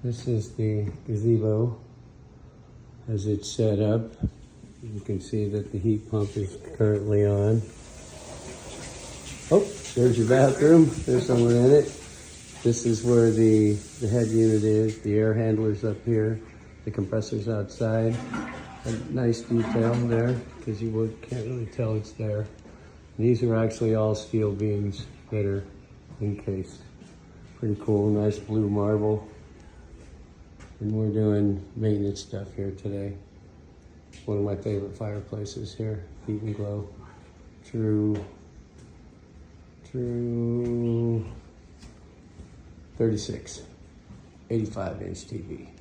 This is the gazebo as it's set up. You can see that the heat pump is currently on. Oh, there's your bathroom. There's someone in it. This is where the head unit is. The air handler's up here. The compressor's outside. A nice detail there because you can't really tell it's there. And these are actually all steel beams that are encased. Pretty cool, nice blue marble. And we're doing maintenance stuff here today. One of my favorite fireplaces here, Heat and Glow. True 36, 85-inch TV.